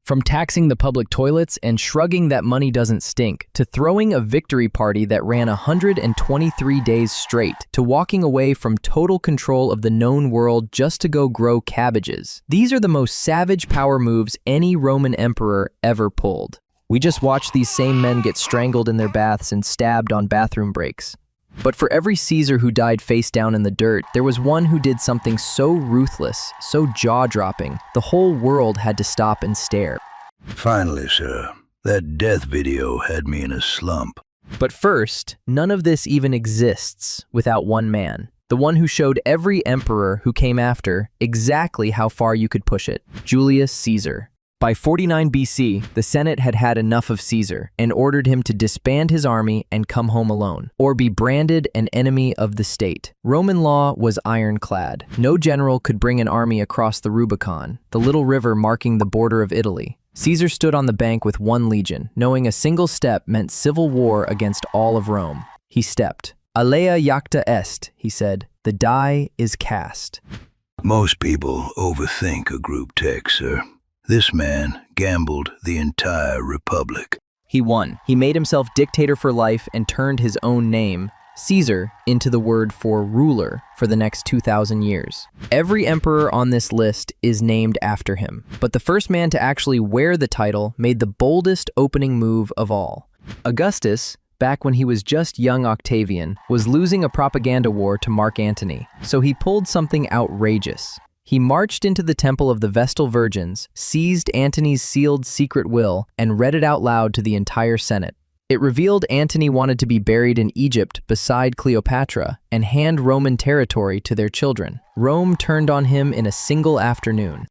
From taxing the public toilets and shrugging that money doesn't stink, to throwing a victory party that ran 123 days straight, to walking away from total control of the known world just to go grow cabbages. These are the most savage power moves any Roman emperor ever pulled. We just watched these same men get strangled in their baths and stabbed on bathroom breaks. But for every Caesar who died face down in the dirt, there was one who did something so ruthless, so jaw-dropping, the whole world had to stop and stare. Finally, sir, that death video had me in a slump. But first, none of this even exists without one man. The one who showed every emperor who came after exactly how far you could push it, Julius Caesar. By 49 BC, the Senate had had enough of Caesar and ordered him to disband his army and come home alone, or be branded an enemy of the state. Roman law was ironclad. No general could bring an army across the Rubicon, the little river marking the border of Italy. Caesar stood on the bank with one legion, knowing a single step meant civil war against all of Rome. He stepped. Alea jacta est, he said. The die is cast. Most people overthink a group text, sir. This man gambled the entire republic. He won. He made himself dictator for life and turned his own name, Caesar, into the word for ruler for the next 2,000 years. Every emperor on this list is named after him, but the first man to actually wear the title made the boldest opening move of all. Augustus, back when he was just young Octavian, was losing a propaganda war to Mark Antony, so he pulled something outrageous. He marched into the Temple of the Vestal Virgins, seized Antony's sealed secret will, and read it out loud to the entire Senate. It revealed Antony wanted to be buried in Egypt beside Cleopatra and hand Roman territory to their children. Rome turned on him in a single afternoon.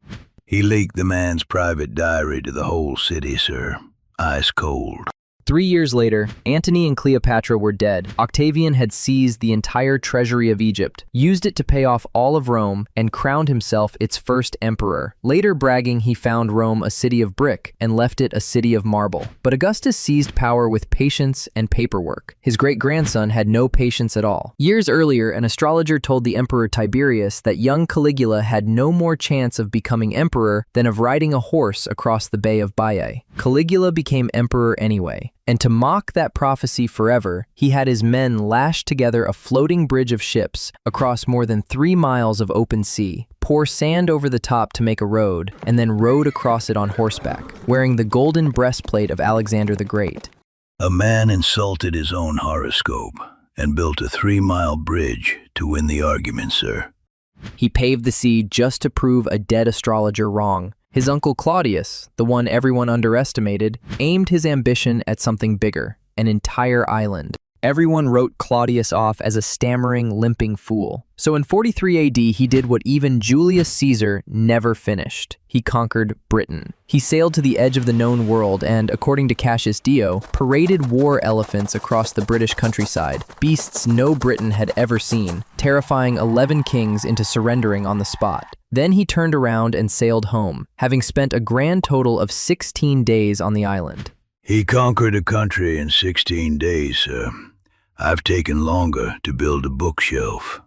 He leaked the man's private diary to the whole city, sir. Ice cold. 3 years later, Antony and Cleopatra were dead. Octavian had seized the entire treasury of Egypt, used it to pay off all of Rome, and crowned himself its first emperor. Later bragging he found Rome a city of brick and left it a city of marble. But Augustus seized power with patience and paperwork. His great-grandson had no patience at all. Years earlier, an astrologer told the Emperor Tiberius that young Caligula had no more chance of becoming emperor than of riding a horse across the Bay of Baiae. Caligula became emperor anyway. And to mock that prophecy forever, he had his men lash together a floating bridge of ships across more than 3 miles of open sea, pour sand over the top to make a road, and then rode across it on horseback, wearing the golden breastplate of Alexander the Great. A man insulted his own horoscope and built a 3-mile bridge to win the argument, sir. He paved the sea just to prove a dead astrologer wrong. His uncle Claudius, the one everyone underestimated, aimed his ambition at something bigger, an entire island. Everyone wrote Claudius off as a stammering, limping fool. So in 43 AD, he did what even Julius Caesar never finished. He conquered Britain. He sailed to the edge of the known world and, according to Cassius Dio, paraded war elephants across the British countryside, beasts no Briton had ever seen, terrifying 11 kings into surrendering on the spot. Then he turned around and sailed home, having spent a grand total of 16 days on the island. He conquered a country in 16 days, sir. I've taken longer to build a bookshelf.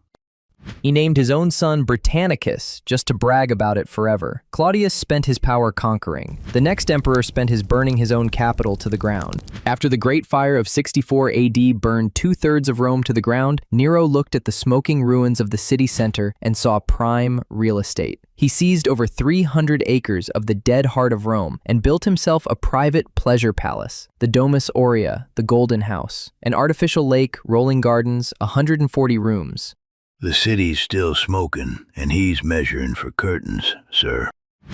He named his own son Britannicus just to brag about it forever. Claudius spent his power conquering. The next emperor spent his burning his own capital to the ground. After the Great Fire of 64 AD burned 2/3 of Rome to the ground, Nero looked at the smoking ruins of the city center and saw prime real estate. He seized over 300 acres of the dead heart of Rome and built himself a private pleasure palace, the Domus Aurea, the Golden House, an artificial lake, rolling gardens, 140 rooms. The city's still smoking, and he's measuring for curtains, sir.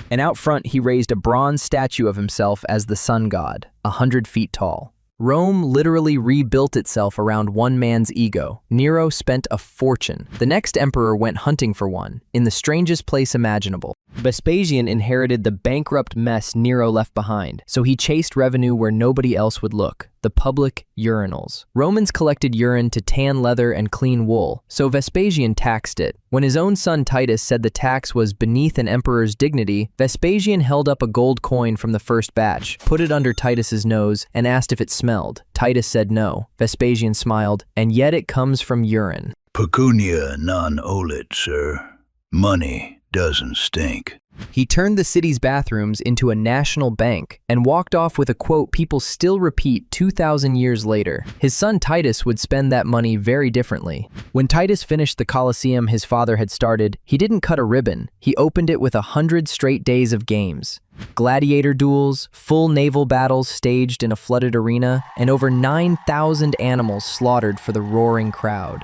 And out front, he raised a bronze statue of himself as the sun god, 100 feet tall. Rome literally rebuilt itself around one man's ego. Nero spent a fortune. The next emperor went hunting for one, in the strangest place imaginable. Vespasian inherited the bankrupt mess Nero left behind, so he chased revenue where nobody else would look, the public urinals. Romans collected urine to tan leather and clean wool, so Vespasian taxed it. When his own son Titus said the tax was beneath an emperor's dignity, Vespasian held up a gold coin from the first batch, put it under Titus's nose, and asked if it smelled. Titus said no. Vespasian smiled, and yet it comes from urine. Pecunia non olet, sir. Money doesn't stink. He turned the city's bathrooms into a national bank and walked off with a quote people still repeat 2,000 years later. His son Titus would spend that money very differently. When Titus finished the Colosseum his father had started, he didn't cut a ribbon. He opened it with 100 straight days of games. Gladiator duels, full naval battles staged in a flooded arena, and over 9,000 animals slaughtered for the roaring crowd.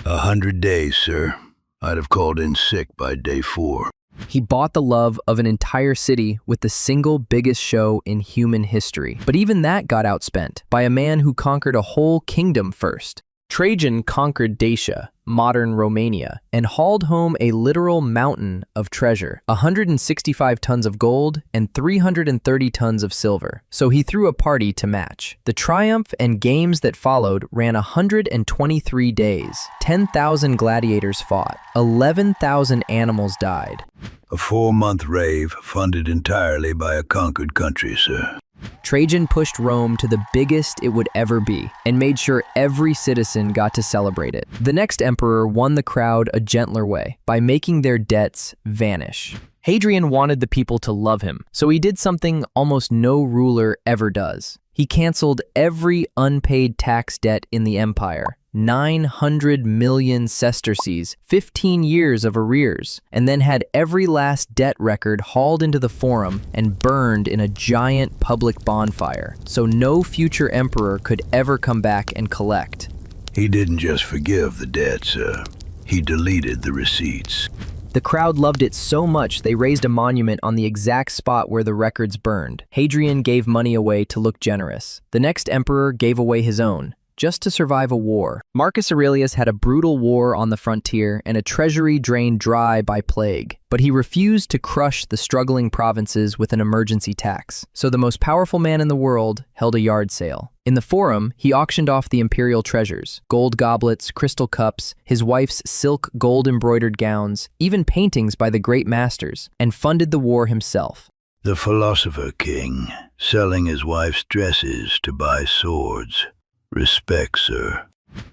100 days, sir. I'd have called in sick by day 4. He bought the love of an entire city with the single biggest show in human history. But even that got outspent by a man who conquered a whole kingdom first. Trajan conquered Dacia, modern Romania, and hauled home a literal mountain of treasure, 165 tons of gold and 330 tons of silver. So he threw a party to match. The triumph and games that followed ran 123 days. 10,000 gladiators fought. 11,000 animals died. A 4-month rave funded entirely by a conquered country, sir. Trajan pushed Rome to the biggest it would ever be and made sure every citizen got to celebrate it. The next emperor won the crowd a gentler way by making their debts vanish. Hadrian wanted the people to love him, so he did something almost no ruler ever does. He canceled every unpaid tax debt in the empire. 900 million sesterces, 15 years of arrears, and then had every last debt record hauled into the forum and burned in a giant public bonfire, so no future emperor could ever come back and collect. He didn't just forgive the debt, sir. He deleted the receipts. The crowd loved it so much they raised a monument on the exact spot where the records burned. Hadrian gave money away to look generous. The next emperor gave away his own, just to survive a war. Marcus Aurelius had a brutal war on the frontier and a treasury drained dry by plague, but he refused to crush the struggling provinces with an emergency tax. So the most powerful man in the world held a yard sale. In the forum, he auctioned off the imperial treasures, gold goblets, crystal cups, his wife's silk gold-embroidered gowns, even paintings by the great masters, and funded the war himself. The philosopher king, selling his wife's dresses to buy swords. Respect, sir.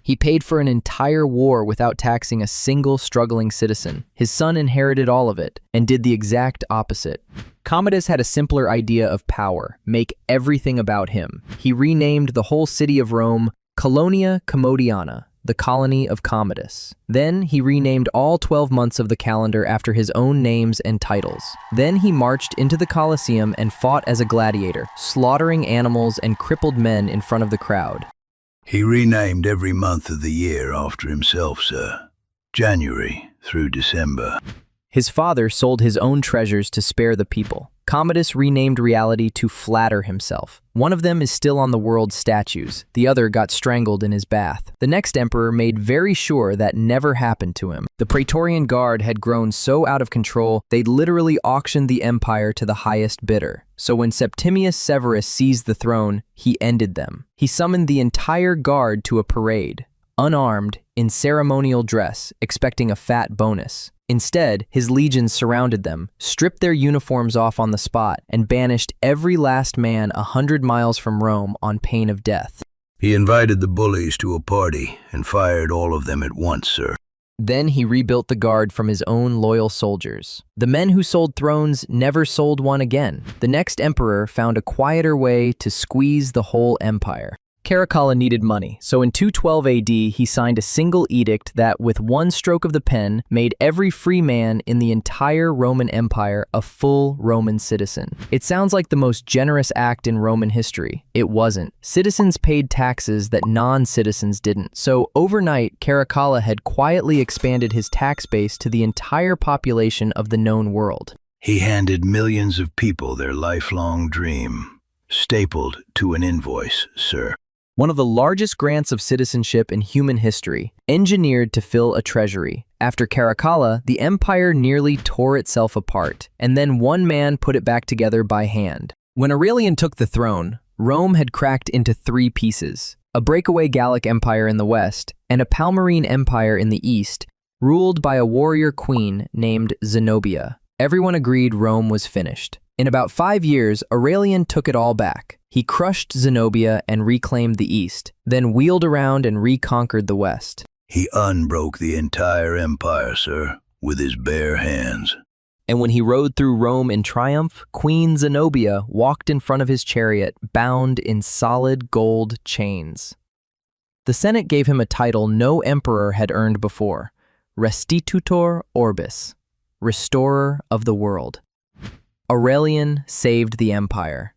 He paid for an entire war without taxing a single struggling citizen. His son inherited all of it and did the exact opposite. Commodus had a simpler idea of power, make everything about him. He renamed the whole city of Rome Colonia Commodiana, the colony of Commodus. Then he renamed all 12 months of the calendar after his own names and titles. Then he marched into the Colosseum and fought as a gladiator, slaughtering animals and crippled men in front of the crowd. He renamed every month of the year after himself, sir. January through December. His father sold his own treasures to spare the people. Commodus renamed reality to flatter himself. One of them is still on the world's statues. The other got strangled in his bath. The next emperor made very sure that never happened to him. The Praetorian Guard had grown so out of control, they'd literally auctioned the empire to the highest bidder. So when Septimius Severus seized the throne, he ended them. He summoned the entire guard to a parade, unarmed, in ceremonial dress, expecting a fat bonus. Instead, his legions surrounded them, stripped their uniforms off on the spot, and banished every last man 100 miles from Rome on pain of death. He invited the bullies to a party and fired all of them at once, sir. Then he rebuilt the guard from his own loyal soldiers. The men who sold thrones never sold one again. The next emperor found a quieter way to squeeze the whole empire. Caracalla needed money, so in 212 AD he signed a single edict that, with one stroke of the pen, made every free man in the entire Roman Empire a full Roman citizen. It sounds like the most generous act in Roman history. It wasn't. Citizens paid taxes that non-citizens didn't, so overnight Caracalla had quietly expanded his tax base to the entire population of the known world. He handed millions of people their lifelong dream, stapled to an invoice, sir. One of the largest grants of citizenship in human history, engineered to fill a treasury. After Caracalla, the empire nearly tore itself apart, and then one man put it back together by hand. When Aurelian took the throne, Rome had cracked into 3 pieces: a breakaway Gallic empire in the west, and a Palmyrene empire in the east, ruled by a warrior queen named Zenobia. Everyone agreed Rome was finished. In about 5 years, Aurelian took it all back. He crushed Zenobia and reclaimed the east, then wheeled around and reconquered the west. He unbroke the entire empire, sir, with his bare hands. And when he rode through Rome in triumph, Queen Zenobia walked in front of his chariot, bound in solid gold chains. The Senate gave him a title no emperor had earned before, Restitutor Orbis, restorer of the world. Aurelian saved the empire.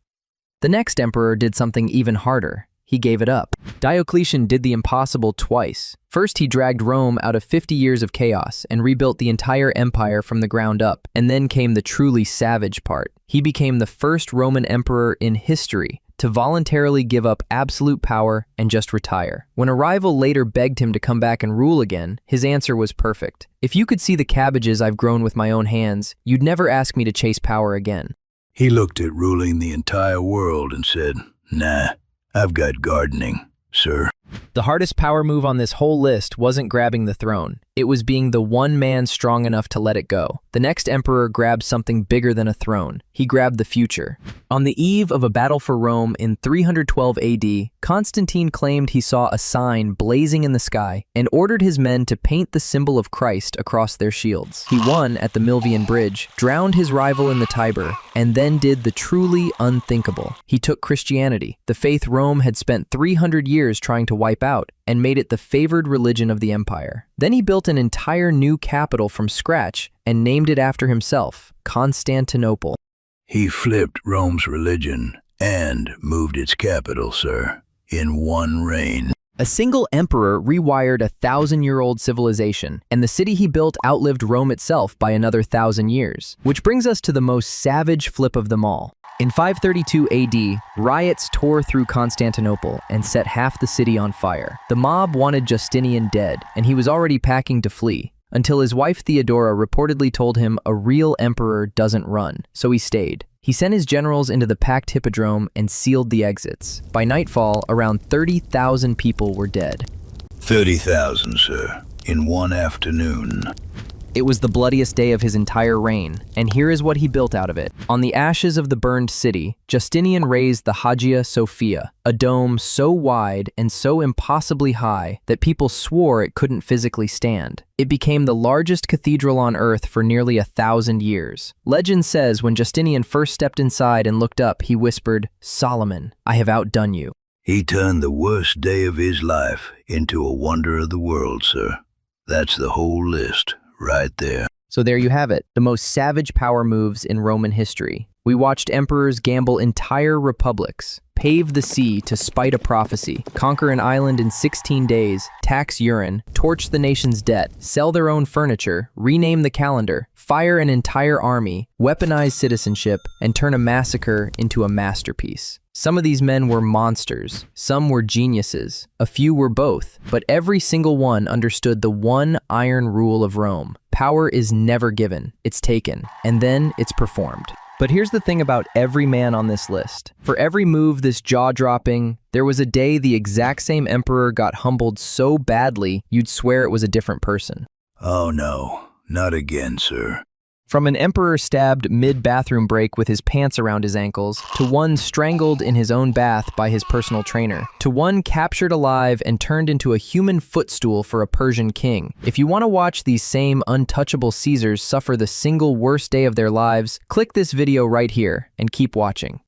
The next emperor did something even harder. He gave it up. Diocletian did the impossible twice. First, he dragged Rome out of 50 years of chaos and rebuilt the entire empire from the ground up. And then came the truly savage part. He became the first Roman emperor in history to voluntarily give up absolute power and just retire. When a rival later begged him to come back and rule again, his answer was perfect. If you could see the cabbages I've grown with my own hands, you'd never ask me to chase power again. He looked at ruling the entire world and said, "Nah, I've got gardening, sir." The hardest power move on this whole list wasn't grabbing the throne. It was being the one man strong enough to let it go. The next emperor grabbed something bigger than a throne. He grabbed the future. On the eve of a battle for Rome in 312 AD, Constantine claimed he saw a sign blazing in the sky and ordered his men to paint the symbol of Christ across their shields. He won at the Milvian Bridge, drowned his rival in the Tiber, and then did the truly unthinkable. He took Christianity, the faith Rome had spent 300 years trying to wipe out, and made it the favored religion of the empire. Then he built an entire new capital from scratch and named it after himself, Constantinople. He flipped Rome's religion and moved its capital, sir, in one reign. A single emperor rewired a 1,000-year-old civilization, and the city he built outlived Rome itself by another 1,000 years. Which brings us to the most savage flip of them all. In 532 AD, riots tore through Constantinople and set half the city on fire. The mob wanted Justinian dead, and he was already packing to flee, until his wife Theodora reportedly told him a real emperor doesn't run, so he stayed. He sent his generals into the packed hippodrome and sealed the exits. By nightfall, around 30,000 people were dead. 30,000, sir, in one afternoon. It was the bloodiest day of his entire reign, and here is what he built out of it. On the ashes of the burned city, Justinian raised the Hagia Sophia, a dome so wide and so impossibly high that people swore it couldn't physically stand. It became the largest cathedral on earth for nearly 1,000 years. Legend says when Justinian first stepped inside and looked up, he whispered, "Solomon, I have outdone you." He turned the worst day of his life into a wonder of the world, sir. That's the whole list. Right there. So there you have it, the most savage power moves in Roman history. We watched emperors gamble entire republics, pave the sea to spite a prophecy, conquer an island in 16 days, tax urine, torch the nation's debt, sell their own furniture, rename the calendar, fire an entire army, weaponize citizenship, and turn a massacre into a masterpiece. Some of these men were monsters, some were geniuses, a few were both, but every single one understood the one iron rule of Rome. Power is never given, it's taken, and then it's performed. But here's the thing about every man on this list. For every move this jaw-dropping, there was a day the exact same emperor got humbled so badly, you'd swear it was a different person. Oh no, not again, sir. From an emperor stabbed mid-bathroom break with his pants around his ankles, to one strangled in his own bath by his personal trainer, to one captured alive and turned into a human footstool for a Persian king. If you want to watch these same untouchable Caesars suffer the single worst day of their lives, click this video right here and keep watching.